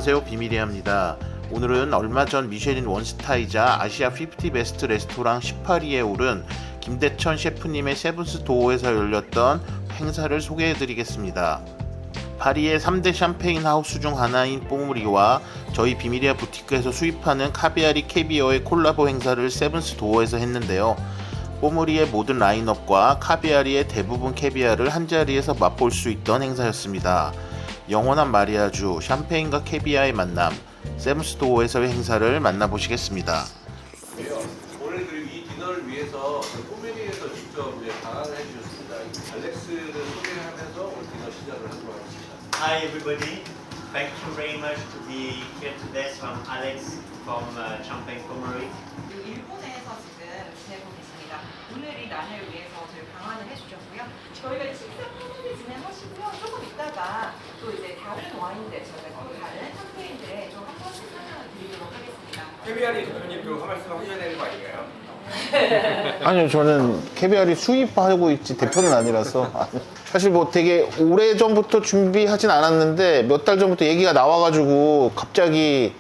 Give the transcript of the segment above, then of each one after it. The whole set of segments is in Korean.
안녕하세요, 비밀이야입니다. 오늘은 얼마 전 미쉐린 원스타이자 아시아 50 베스트 레스토랑 18위에 오른 김대천 셰프님의 세븐스 도어에서 열렸던 행사를 소개해드리겠습니다. 파리의 3대 샴페인 하우스 중 하나인 뽀무리와 저희 비밀이야 부티크에서 수입하는 카비아리 캐비어의 콜라보 행사를 세븐스 도어에서 했는데요. 뽀무리의 모든 라인업과 카비아리의 대부분 캐비아를 한자리에서 맛볼 수 있던 행사였습니다. 영원한 마리아주, 샴페인과 캐비아의 만남, 세븐스 도어에서의 행사를 만나보시겠습니다. 오늘 그리고 이 디너를 위해서 뽀메리에서 직접 방안을 해주셨습니다. 알렉스를 소개하면서 오늘 디너 시작을 하도록 하겠습니다. Hi everybody, thank you very much to be here today. So I'm Alex from Champagne Pommery. 일본에서 지금 지내고 계십니다. 오늘 이 날을 위해서 저희 방안을 해주셨고요. 저희가 식사 편하게 진행하시고요. 조금 있다가 또 이제 다른 와인들, 저희가 또 다른 샴페인들에 좀 한 번씩 설명을 드리도록 하겠습니다. 캐비아리 대표님도 한 말씀 하셔야 되는 거 아닌가요? 아니요, 저는 캐비아리 수입하고 있지 대표는 아니라서. 사실 뭐 되게 오래 전부터 준비하진 않았는데 몇 달 전부터 얘기가 나와가지고 갑자기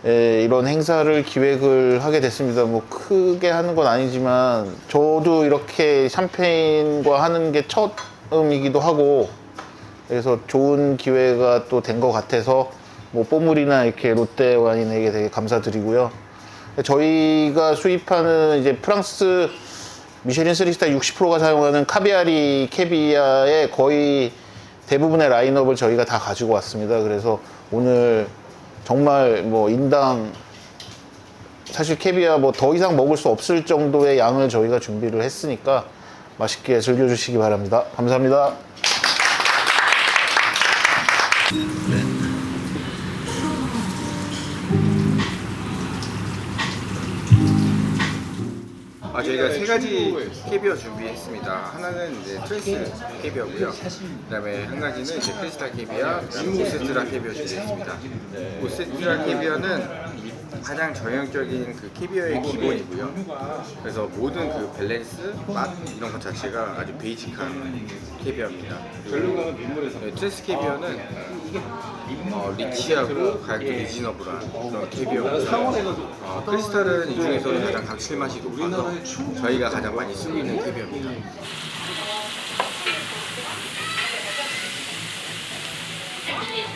이런 행사를 기획을 하게 됐습니다. 뭐 크게 하는 건 아니지만 저도 이렇게 샴페인과 하는 게 처음이기도 하고, 그래서 좋은 기회가 또 된 것 같아서 뭐 뽀물이나 이렇게 롯데 와인에게 되게 감사드리고요. 저희가 수입하는 이제 프랑스 미쉐린 3스타 60%가 사용하는 카비아리 캐비아의 거의 대부분의 라인업을 저희가 다 가지고 왔습니다. 그래서 오늘 정말 뭐 인당 사실 캐비아 뭐 더 이상 먹을 수 없을 정도의 양을 저희가 준비를 했으니까 맛있게 즐겨주시기 바랍니다. 감사합니다. 저희가 세 가지 캐비어 준비했습니다. 하나는 이제 트레스 캐비어고요. 그다음에 한 가지는 이제 크리스탈 캐비어, 그다음에 오세트라 캐비어 준비했습니다. 오세트라 캐비어는 가장 전형적인 그 캐비어의 기본이고요. 그래서 모든 그 밸런스, 맛 이런 것 자체가 아주 베이직한 캐비어입니다. 그리고 트레스 캐비어는 리치하고 가격도 리즈너블한 그런 캐비어고요. 크리스탈은 이 중에서도 가장 감칠맛이 높아서 저희가 가장 많이 쓰고 있는 캐비어입니다.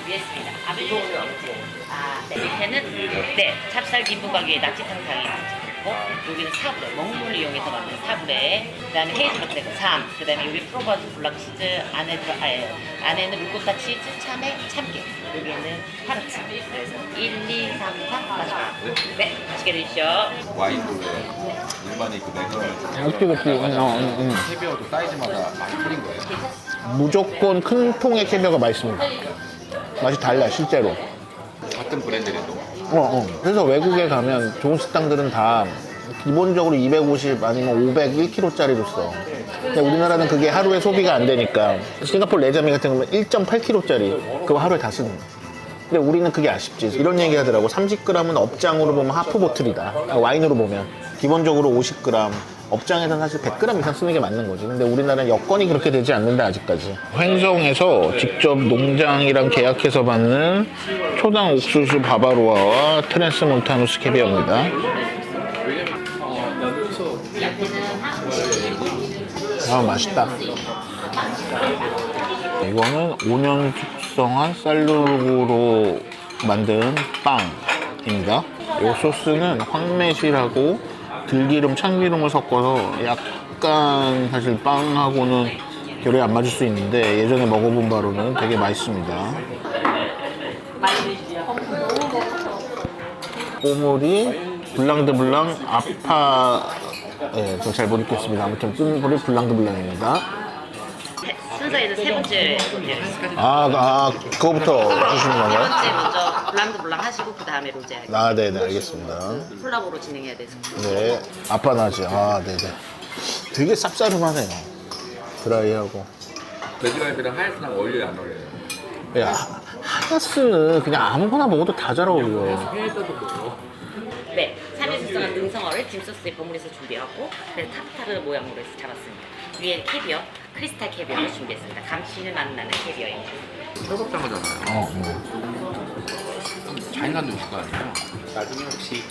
준비했습니다. 네. 밑에는 찹쌀 김부각에 낙지탕탕이 있고, 여기는 사브레, 먹물을 이용해서 만든 사브레, 그다음에 헤이즐넛 크래커 3, 그다음에 여기 프로바즈 블락치즈, 안에는 루코타 치즈, 참외, 참깨, 여기에는 파르츠. 그래서 1, 2, 3, 4 마지막. 네, 맛있게 드십시오. 와인도 일반이 그 매너를 캐비어도 사이즈마다 많이 틀린 거예요. 무조건 큰 통의 캐비어가 맛있습니다. 맛이 달라, 실제로. 같은 브랜드라도. 그래서 외국에 가면 좋은 식당들은 다 기본적으로 250 아니면 501kg짜리로 써. 근데 우리나라는 그게 하루에 소비가 안 되니까 싱가포르 레자미 같은 경우는 1.8kg짜리 그거 하루에 다 쓰는 거야. 근데 우리는 그게 아쉽지. 이런 얘기 하더라고. 30g은 업장으로 보면 하프 보틀이다. 와인으로 보면 기본적으로 50g, 업장에서는 사실 100g 이상 쓰는 게 맞는 거지. 근데 우리나라는 여건이 그렇게 되지 않는다, 아직까지. 횡성에서 직접 농장이랑 계약해서 받는 초당 옥수수 바바로아와 트랜스 몬타누스 캐비어입니다. 아, 맛있다. 이거는 5년 숙성한 쌀누르로 만든 빵입니다. 이 소스는 황매실하고 들기름, 참기름을 섞어서 약간 사실 빵하고는 결이 안 맞을 수 있는데 예전에 먹어본 바로는 되게 맛있습니다. 뽀물이 블랑드블랑 아파, 저 잘 못 읽겠습니다. 아무튼 뽀물이 블랑드블랑입니다. 순서에서 세 번째 그거부터 주시는 세 건가요? 번째 먼저 블랑드블랑 하시고 그 다음에 로제 하겠습니다. 네네, 알겠습니다. 콜라보로 진행해야 돼서. 네, 아빠나지. 네네. 되게 쌉싸름하네요. 드라이하고. 돼지갈비랑 하얗스랑 어울려요, 안 어울려요? 야, 하야스는 그냥 아무거나 먹어도 다 잘 어울려. 네, 3일 숙성한 능성어를 딤소스에 버무려서 준비하고, 그래서 타르타르 모양으로 해서 잡았습니다. 위에 캐비어, 크리스탈 캐비어를 준비했습니다. 감칠맛 나는 캐비어입니다. 철갑장어잖아요. 자연산도 있을 거 아니에요?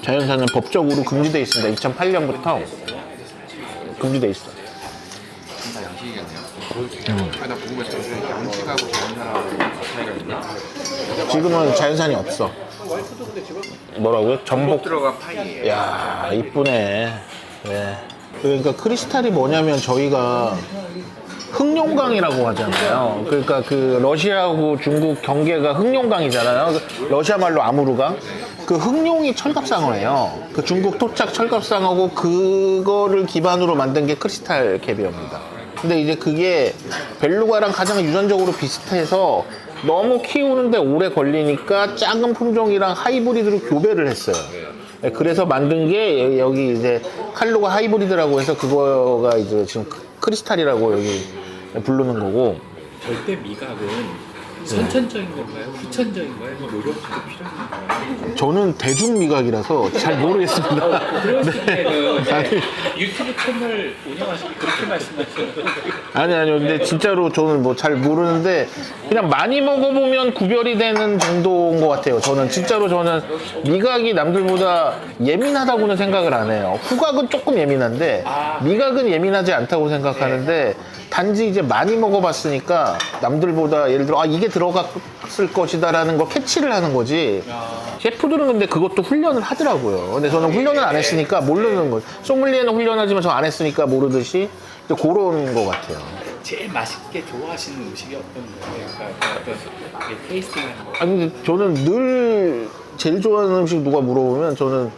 자연산은 법적으로 금지돼 있습니다. 2008년부터 금지돼 있어요. 진짜 양식이겠네요. 나 궁금했어요. 양식하고 자연산하고 차이가 있나? 지금은 자연산이 없어. 뭐라고요? 전복. 들어간 파이예요. 야, 이쁘네. 네. 그러니까 크리스탈이 뭐냐면 저희가 흑룡강이라고 하잖아요. 그러니까 그 러시아하고 중국 경계가 흑룡강이잖아요. 러시아 말로 아무르강. 그 흑룡이 철갑상어예요. 그 중국 토착 철갑상어고 그거를 기반으로 만든 게 크리스탈 캐비어입니다. 근데 이제 그게 벨루가랑 가장 유전적으로 비슷해서 너무 키우는데 오래 걸리니까 작은 품종이랑 하이브리드로 교배를 했어요. 네, 그래서 만든 게 여기 이제 칼로가 하이브리드라고 해서 그거가 이제 지금 크리스탈이라고 여기 부르는 거고. 절대 미각은 선천적인 건가요? 후천적인 거예요? 노력도 필요한 건가요? 저는 대중미각이라서 잘 모르겠습니다. 그러실 때는 아니. 유튜브 채널 운영하시기 그렇게 말씀하시는 아니요. 근데 진짜로 저는 뭐 잘 모르는데 그냥 많이 먹어보면 구별이 되는 정도인 것 같아요. 저는 진짜로 저는 미각이 남들보다 예민하다고는 생각을 안 해요. 후각은 조금 예민한데 미각은 예민하지 않다고 생각하는데 단지 이제 많이 먹어봤으니까 남들보다 예를 들어 이게 들어갔을 것이다라는 걸 캐치를 하는 거지. 셰프들은 근데 그것도 훈련을 하더라고요. 근데 저는 훈련을 안 했으니까 모르는 거예요. 소믈리에는 훈련하지만 저 안 했으니까 모르듯이 그런 것 같아요. 제일 맛있게 좋아하시는 음식이 어떤 거예요? 그러니까 어떤 테이스팅하는 거? 아니 근데 저는 늘 제일 좋아하는 음식 누가 물어보면 저는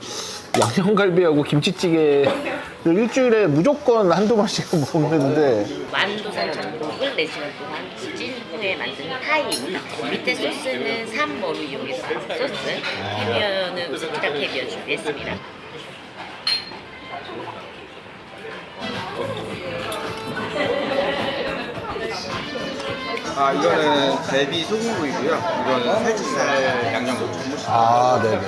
양념갈비하고 김치찌개를 일주일에 무조건 한두 번씩은 먹는데 완도산 전복을 4시간 동안 찌진 후에 만든 파이입니다. 밑에 소스는 삼머루 이용해서 만든 소스, 캐비어는 우스트라 캐비어 준비했습니다. 이거는 갈비 소금구이고요. 이거는 살치살 양념구이. 네네.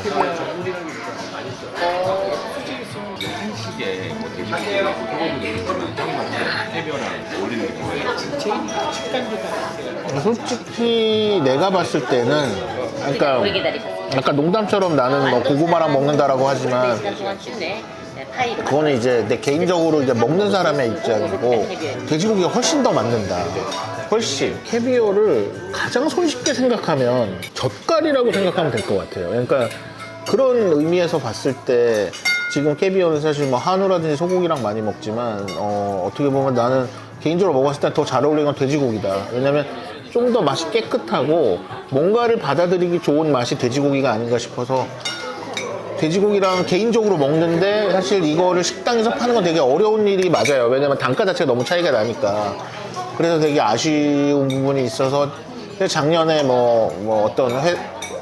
한식에 뭐 돼지고기, 소고기도 있지만 형님한테 해변랑 어울리는 거예요. 솔직히 내가 봤을 때는 그러니까 오래 기다리셨어요. 약간 농담처럼 나는 뭐 고구마랑 먹는다라고 하지만 4시간 동안 찐네 파이. 그거는 이제 내 개인적으로 이제 먹는 사람의 입장이고 돼지고기가 훨씬 더 맞는다. 훨씬 캐비어를 가장 손쉽게 생각하면 젓갈이라고 생각하면 될 것 같아요. 그러니까 그런 의미에서 봤을 때 지금 캐비어는 사실 뭐 한우라든지 소고기랑 많이 먹지만 어떻게 보면 나는 개인적으로 먹었을 때 더 잘 어울리는 건 돼지고기다. 왜냐면 좀 더 맛이 깨끗하고 뭔가를 받아들이기 좋은 맛이 돼지고기가 아닌가 싶어서 돼지고기랑 개인적으로 먹는데 사실 이거를 식당에서 파는 건 되게 어려운 일이 맞아요. 왜냐면 단가 자체가 너무 차이가 나니까. 그래서 되게 아쉬운 부분이 있어서 작년에 뭐 어떤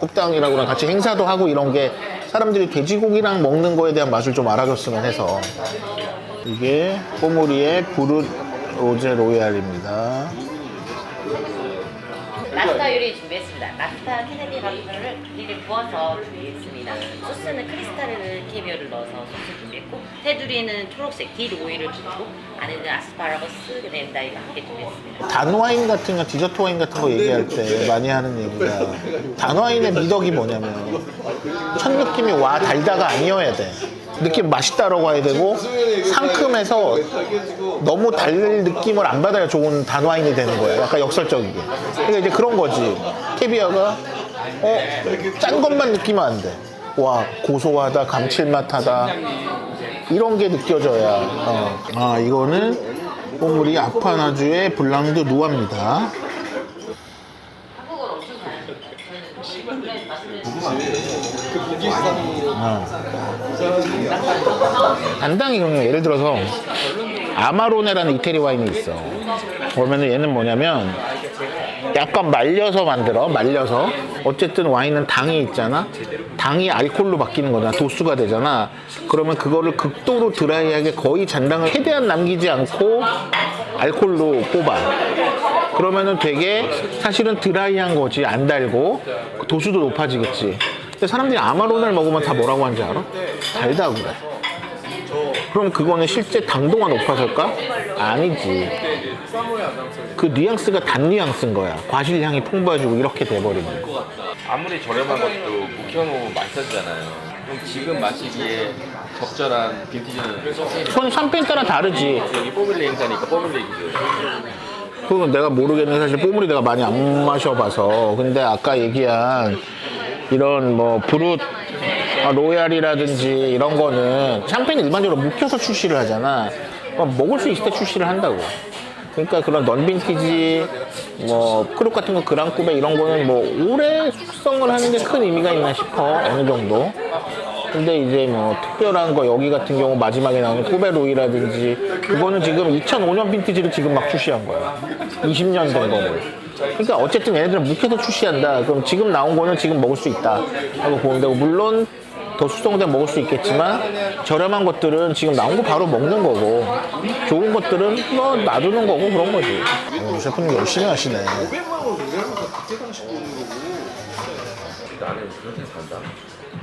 국당이라고랑 같이 행사도 하고 이런 게 사람들이 돼지고기랑 먹는 거에 대한 맛을 좀 알아줬으면 해서. 이게 꼬무리의 부르 로제 로얄입니다. 랍스터 요리 준비했습니다. 랍스터 케네디 랍스터를 고기를 구워서 준비했습니다. 소스는 크리스탈 캐비어를 넣어서 소스 준비했고 테두리에는 초록색 딜 오일을 주고 안에는 아스파라거스, 그다음에 다이와 함께 준비했습니다. 단와인 같은 거, 디저트 와인 같은 거 얘기할 때 많이 하는 얘기가 단와인의 미덕이 뭐냐면 첫 느낌이 와 달다가 아니어야 돼. 느낌 맛있다라고 해야 되고 상큼해서 너무 달 느낌을 안 받아야 좋은 단와인이 되는 거야. 약간 역설적이게. 그러니까 이제 그런 거지. 캐비어가 짠 것만 느끼면 안 돼. 와 고소하다, 감칠맛하다 이런 게 느껴져야. 이거는 꼬물이 아파나주의 블랑드 누아입니다. 한국어를 엄청 단당이 그러면 예를 들어서 아마로네라는 이태리 와인이 있어. 그러면은 얘는 뭐냐면 약간 말려서 만들어. 말려서 어쨌든 와인은 당이 있잖아. 당이 알코올로 바뀌는 거잖아. 도수가 되잖아. 그러면 그거를 극도로 드라이하게 거의 잔당을 최대한 남기지 않고 알코올로 뽑아. 그러면은 되게 사실은 드라이한 거지. 안 달고 도수도 높아지겠지. 근데 사람들이 아마로네를 먹으면 다 뭐라고 하는지 알아? 달다고 그래. 그럼 그거는 실제 당도가 높아서일까? 아니지. 그 뉘앙스가 단 뉘앙스인 거야. 과실향이 풍부해지고 이렇게 돼버리는 거야. 아무리 저렴한 것도 묵혀놓으면 맛있어지잖아요. 그럼 지금 마시기에 적절한 빈티지는 샴페인. 손 샴페인 따라 다르지. 여기 뽀밀레 행사니까 뽀밀레 얘기죠. 그건 내가 모르겠는데 사실 뽀물이 내가 많이 안 마셔봐서. 근데 아까 얘기한 이런 뭐 브룻 로얄이라든지 이런 거는 샴페인 일반적으로 묵혀서 출시를 하잖아. 먹을 수 있을 때 출시를 한다고. 그러니까 그런 넌빈티지 뭐 크룩 같은 거 그랑쿠베 이런 거는 뭐 오래 숙성을 하는 게 큰 의미가 있나 싶어. 어느 정도. 근데 이제 뭐 특별한 거 여기 같은 경우 마지막에 나오는 쿠베 루이라든지 그거는 지금 2005년 빈티지를 지금 막 출시한 거야. 20년 된 거를. 그러니까 어쨌든 얘네들은 묵혀서 출시한다. 그럼 지금 나온 거는 지금 먹을 수 있다 하고 보면 되고, 물론 더 숙성된 먹을 수 있겠지만 저렴한 것들은 지금 나온 거 바로 먹는 거고, 좋은 것들은 뭐 놔두는 거고 그런 거지. 셰프님 열심히 하시네. 500만 원 내면 그때 당시 보는 거고. 나는 그런 생각 한다.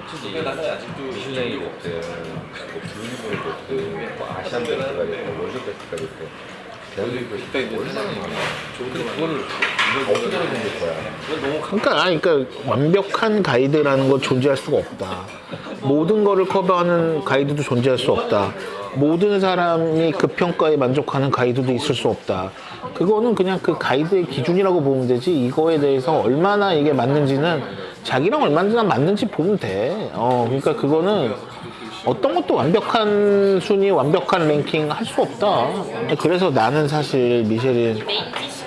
솔직히 아직도 미슐랭이 됐든 뭐 기운이 됐든 뭐 아시안 베스트가 됐든 월드 베스트가 됐든 대한민국 식당이 얼마나 많아. 그거를 어떻게 하는 거야? 그러니까 완벽한 가이드라는 건 존재할 수가 없다. 모든 거를 커버하는 가이드도 존재할 수 없다. 모든 사람이 그 평가에 만족하는 가이드도 있을 수 없다. 그거는 그냥 그 가이드의 기준이라고 보면 되지, 이거에 대해서 얼마나 이게 맞는지는 자기랑 얼마나 맞는지 보면 돼. 그러니까 그거는 어떤 것도 완벽한 순위, 완벽한 랭킹 할 수 없다. 그래서 나는 사실 미쉐린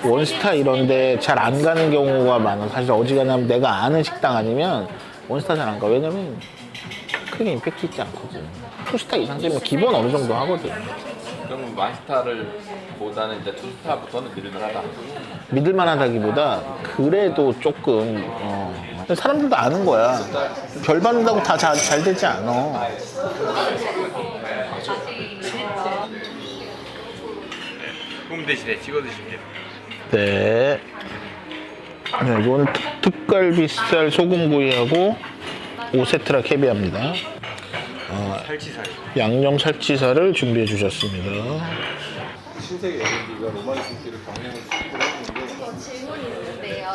원스타 이런데 잘 안 가는 경우가 많아. 사실 어지간하면 내가 아는 식당 아니면 원스타 잘 안 가. 왜냐면 크게 임팩트 있지 않거든. 투스타 이상 되면 기본 어느 정도 하거든. 그러면 완스타를 보다는 이제 투스타부터는 믿을만하다. 믿을만하다기보다 그래도 조금 사람들도 아는 거야. 별 받는다고 다 잘 되지 않아. kum 대신에 찍어 드실게요. 네. 네, 이거는 특갈비살 소금구이하고 오세트라 캐비아입니다. 살치살. 양념 살치살을 준비해 주셨습니다. 신세계 LND가 로마니 국기를 경영을 시키고 했는데 저 질문이 있는데요.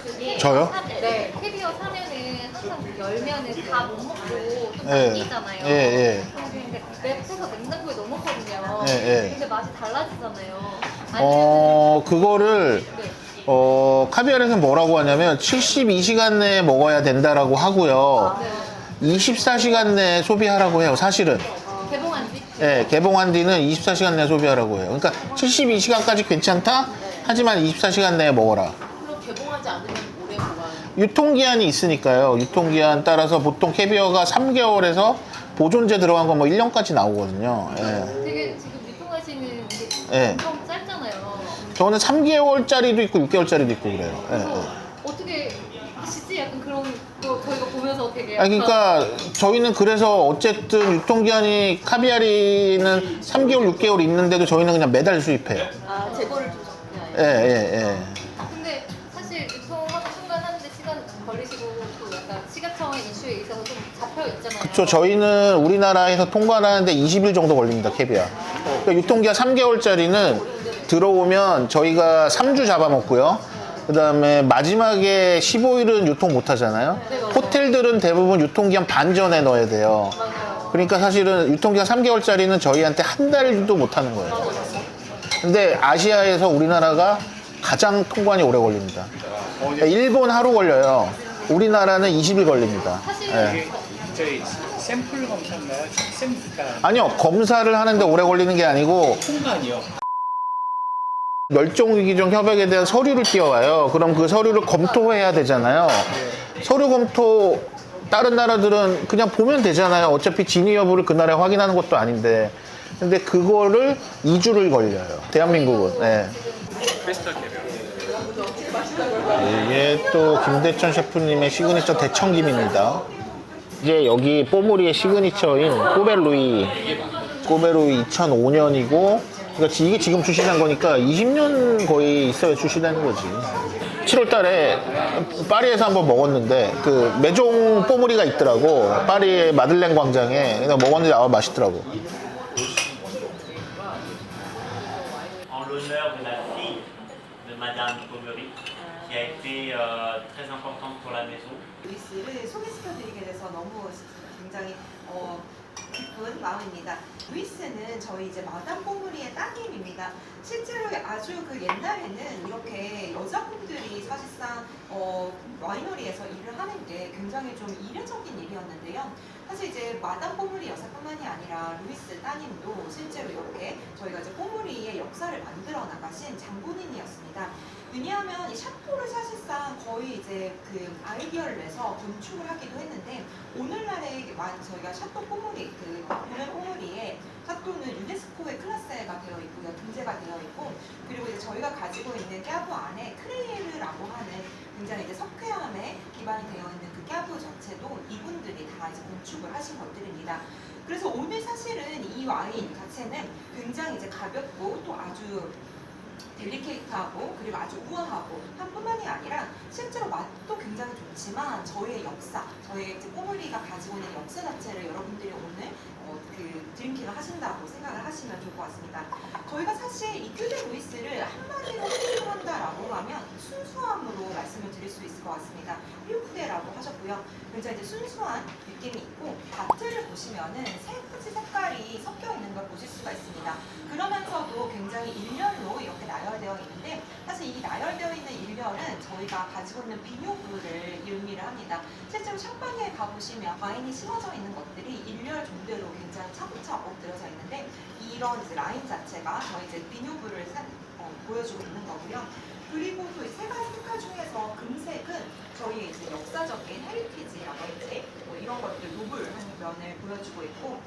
그게 저요? 네, 캐비어 사면은 항상 열면은 다 못 먹고 좀 예. 남기잖아요. 예. 근데 맵해서 냉장고에 넣어놓거든요. 예. 근데 맛이 달라지잖아요. 아니면 그거를 네. 카비알에서 뭐라고 하냐면 72시간 내에 먹어야 된다라고 하고요. 24시간 내에 소비하라고 해요, 사실은. 개봉한 지? 예, 개봉한 뒤는 24시간 내에 소비하라고 해요. 그러니까 72시간까지 괜찮다? 하지만 24시간 내에 먹어라. 그럼 개봉하지 않으면 오래 보관. 유통기한이 있으니까요. 유통기한 따라서 보통 캐비어가 3개월에서 보존제 들어간 건 뭐 1년까지 나오거든요. 예. 되게 지금 유통하시는 게 예. 엄청 짧잖아요. 저는 3개월짜리도 있고 6개월짜리도 있고 그래요. 예, 그래서 예. 어떻게 아시지? 약간 그런 거 저희가 보면서 되게 그러니까 저희는 그래서 어쨌든 유통기한이 카비알이는 3개월, 6개월 있는데도 저희는 그냥 매달 수입해요. 재고를 좀 적나요? 예. 근데 사실 유통하는 순간 하는데 시간 걸리시고 또 약간 시각청의 이슈에 있어서 좀 잡혀 있잖아요. 그렇죠. 저희는 우리나라에서 통과를 하는데 20일 정도 걸립니다, 캐비아. 그러니까 유통기한 3개월짜리는 들어오면 저희가 3주 잡아먹고요. 그 다음에 마지막에 15일은 유통 못 하잖아요. 호텔들은 대부분 유통기한 반 전에 넣어야 돼요. 그러니까 사실은 유통기한 3개월짜리는 저희한테 한 달도 못 하는 거예요. 근데 아시아에서 우리나라가 가장 통관이 오래 걸립니다. 일본 하루 걸려요. 우리나라는 20일 걸립니다. 예. 저희 샘플 검사인가요? 아니요, 검사를 하는데 오래 걸리는 게 아니고 통관이요. 멸종위기종 협약에 대한 서류를 띄워와요. 그럼 그 서류를 검토해야 되잖아요. 서류 검토 다른 나라들은 그냥 보면 되잖아요. 어차피 진위 여부를 그날에 확인하는 것도 아닌데. 근데 그거를 2주를 걸려요. 대한민국은. 네. 이게 또 김대천 셰프님의 시그니처 대청김입니다. 이제 여기 뽀모리의 시그니처인 꼬베루이 2005년이고, 그러니까 이게 지금 출시된 거니까 20년 거의 있어야 출시되는 거지. 7월 달에 파리에서 한번 먹었는데 그 메종 뽀모리가 있더라고. 파리의 마들렌 광장에. 그래서 먹었는데 맛있더라고. qui a été très importante pour la maison. 루이스를 소개시켜드리게 돼서 너무 굉장히 기쁜 마음입니다. 루이스는 저희 이제 마담 뽀무리의 따님입니다. 실제로 아주 그 옛날에는 이렇게 여자분들이 사실상 와이너리에서 일을 하는 게 굉장히 좀 이례적인 일이었는데요. 사실 이제 마담 뽀무리 여사뿐만이 아니라 루이스 따님도 실제로 이렇게 저희가 이제 뽀무리의 역사를 만들어 나가신 장본인이었습니다. 왜냐하면 이 샤토를 사실상 거의 이제 그 아이디어를 내서 건축을 하기도 했는데 오늘날에 저희가 샤토 뽀무리 그 보면 뽀무리에 샤토는 유네스코의 클래스가 되어 있고요, 등재가 되어 있고 그리고 이제 저희가 가지고 있는 깨부 안에 크레이르라고 하는 굉장히 이제 석회암에 기반이 되어 있는 그 깨부 자체도 이분들이 다 이제 건축을 하신 것들입니다. 그래서 오늘 사실은 이 와인 자체는 굉장히 이제 가볍고 또 아주 델리케이트하고 그리고 아주 우아하고 뿐만이 아니라 실제로 맛도 굉장히 좋지만 저희의 역사, 저희의 이제 뽀무리가 가지고 있는 역사 자체를 여러분들이 오늘 그 드링킹을 하신다고 생각을 하시면 좋을 것 같습니다. 저희가 사실 이 큐베 루이스를 한마디로 표현한다라고 하면 순수함으로 말씀을 드릴 수 있을 것 같습니다. 퓨프데라고 하셨고요. 굉장히 이제 순수한 느낌이 있고 바트를 보시면은 세 가지 색깔이 섞여 있는 걸 보실 수가 있습니다. 그러면서도 굉장히 일렬로 이렇게 나열되어 있는데 사실 이 나열되어 있는 일렬은 저희가 가지고 있는 비뇨부를 의미를 합니다. 실제로 샴파니에 가보시면 와인이 심어져 있는 것들이 일렬 종대로 굉장히 차곡차곡 들어져 있는데 이런 이제 라인 자체가 저희 이제 비뇨부를 보여주고 있는 거고요. 그리고 또 이 세 가지 색깔 중에서 금색은 저희의 이제 역사적인 헤리티지라든지 뭐 이런 것들 노블한 면을 보여주고 있고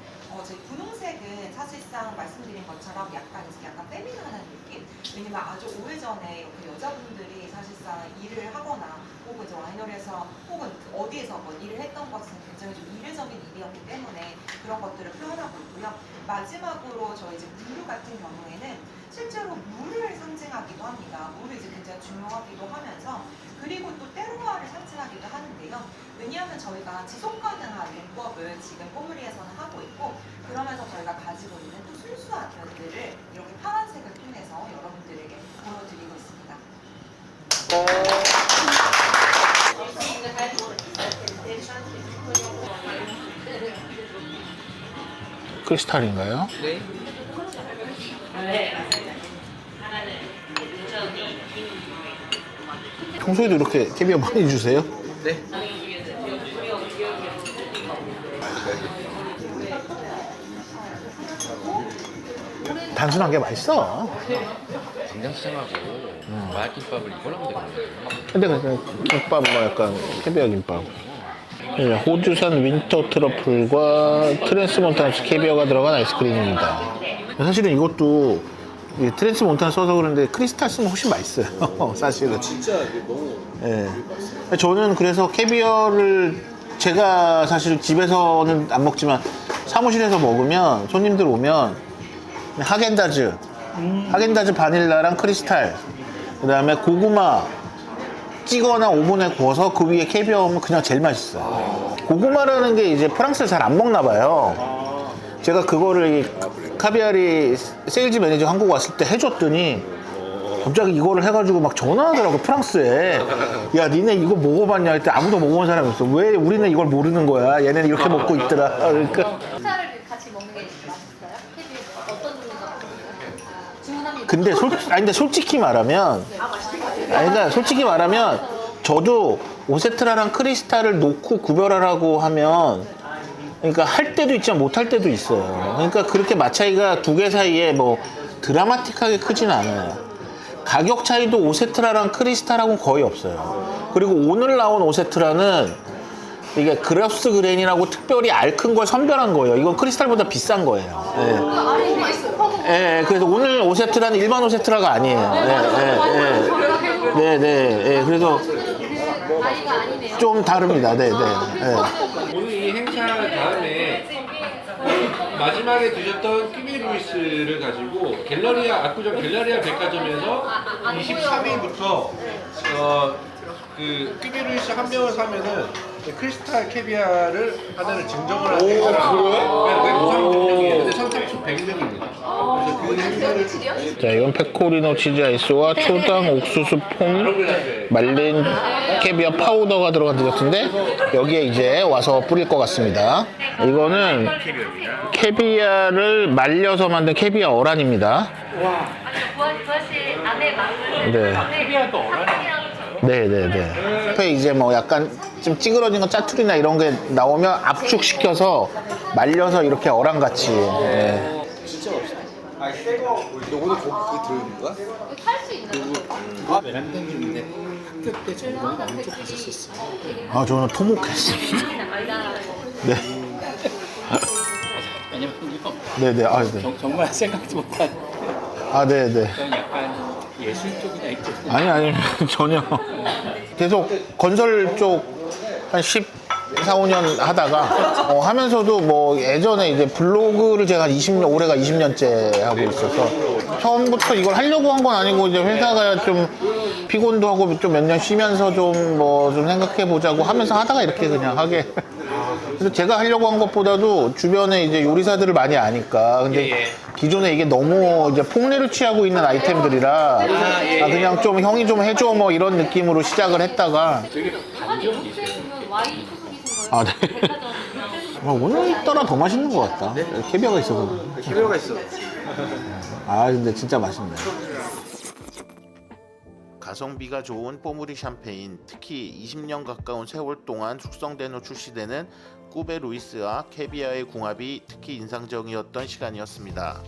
저희 분홍색은 사실상 말씀드린 것처럼 약간 페미닌한 느낌? 왜냐면 아주 오래전에 이렇게 여자분들이 사실상 일을 하거나 혹은 이제 와이너리에서 혹은 어디에서 일을 했던 것은 굉장히 좀 이례적인 일이었기 때문에 그런 것들을 표현하고 있고요. 마지막으로 저희 이제 블루 같은 경우에는 실제로 물을 상징하기도 합니다. 물이 이제 굉장히 중요하기도 하면서 그리고 또 테루아를 상징하기도 하는데요. 왜냐하면 저희가 지속 가능한 윤법을 지금 뽀무리에서는 하고 있고 그러면서 저희가 가지고 있는 또 순수한 면들을 이렇게 파란색을 통해서 여러분들에게 보여드리고 있습니다. 크리스탈인가요? 네. 네, 맞습니다. 하나는 누전이 평소에도 이렇게 캐비어 많이 주세요? 네. 단순한 게 맛있어. 광장시장하고 마약김밥을 이걸로 하면 되겠네요. 근데 그 김밥 뭐 약간 캐비어 김밥. 네, 호주산 윈터 트러플과 트랜스몬타나스 캐비어가 들어간 아이스크림입니다. 사실은 이것도 이 트랜스몬타나 써서 그런데 크리스탈 쓰면 훨씬 맛있어요. 사실은. 진짜 이게 너무 예. 저는 그래서 캐비어를 제가 사실 집에서는 안 먹지만 사무실에서 먹으면 손님들 오면 하겐다즈 바닐라랑 크리스탈 그 다음에 고구마 찌거나 오븐에 구워서 그 위에 캐비어 하면 그냥 제일 맛있어요. 고구마라는 게 이제 프랑스를 잘 안 먹나 봐요. 제가 그거를 카비아리 세일즈 매니저 한국 왔을 때 해줬더니 갑자기 이거를 해가지고 막 전화하더라고 프랑스에. 야 니네 이거 먹어봤냐 했더니 아무도 먹어본 사람이 없어. 왜 우리는 이걸 모르는 거야. 얘네는 이렇게 먹고 있더라. 그러니까 식사를 같이 먹는 게 맛있어요? 캐비어 어떤 종류가 주문하면 근데 솔직히 말하면 그러니까 솔직히 말하면 저도 오세트라랑 크리스탈을 놓고 구별하라고 하면 그러니까 할 때도 있지만 못 할 때도 있어요. 그러니까 그렇게 맛 차이가 두 개 사이에 뭐 드라마틱하게 크진 않아요. 가격 차이도 오세트라랑 크리스탈하고는 거의 없어요. 그리고 오늘 나온 오세트라는 이게 그랍스 그레인이라고 특별히 알 큰 걸 선별한 거예요. 이건 크리스탈보다 비싼 거예요. 알이 맛있어. 예, 그래서 오늘 오세트라는 일반 오세트라가 아니에요. 네. 그래서 아이가 아니네요. 좀 다릅니다. 네. 오늘 이 행사 다음에 마지막에 드셨던 큐베 루이스를 가지고 압구정 갤러리아 백화점에서 23일부터 그 큐비 루이스 한 병을 사면은 크리스탈 캐비아를 하나를 증정을 하는 행사라고. 그게 무상 증정이에요. 근데 선착순 100명입니다. 그래서 그 행사를 자, 이건 페코리노 치즈 아이스와 초당 옥수수 폼 말린 캐비아 파우더가 들어간 디저트인데 여기에 이제 와서 뿌릴 것 같습니다. 이거는 캐비아를 말려서 만든 캐비아 어란입니다. 부하실 안에 맞는 네. 캐비아도 어란이에요. 네네네. 앞에 이제 뭐 약간 좀 찌그러진 거 짜투리나 이런 게 나오면 압축시켜서 말려서 이렇게 어란같이. 네. 요거는 거기 들어있는 거야? 살수 있는 베란다님인데 학교 때 저희 너무 엄청 갔었었어요. 아, 저는 토목했습니다. 네. 왜냐면 이거 네네. 아, 네. 정말 생각지 못한 아, 네네. 그런 약간 예술 쪽이나 이쪽. 아니, 전혀. 계속 건설 쪽 한 14, 5년 하다가 하면서도 뭐 예전에 이제 블로그를 제가 20년, 올해가 20년째 하고 있어서 처음부터 이걸 하려고 한 건 아니고 이제 회사가 좀 피곤도 하고 좀 몇 년 쉬면서 좀 뭐 좀 생각해 보자고 하면서 하다가 이렇게 그냥 하게. 그래서 제가 하려고 한 것보다도 주변에 이제 요리사들을 많이 아니까. 근데 기존에 이게 너무 이제 폭리를 취하고 있는 아이템들이라 그냥 좀 형이 좀 해줘 뭐 이런 느낌으로 시작을 했다가. 와인 소속이신 거예요? 아, 네. 오늘따라 더 맛있는 것 같다. 캐비아가 있어서. 캐비어가 있어. 아, 근데 진짜 맛있네. 가성비가 좋은 뽀무리 샴페인, 특히 20년 가까운 세월 동안 숙성된 후 출시되는 꾸베 루이스와 캐비아의 궁합이 특히 인상적이었던 시간이었습니다.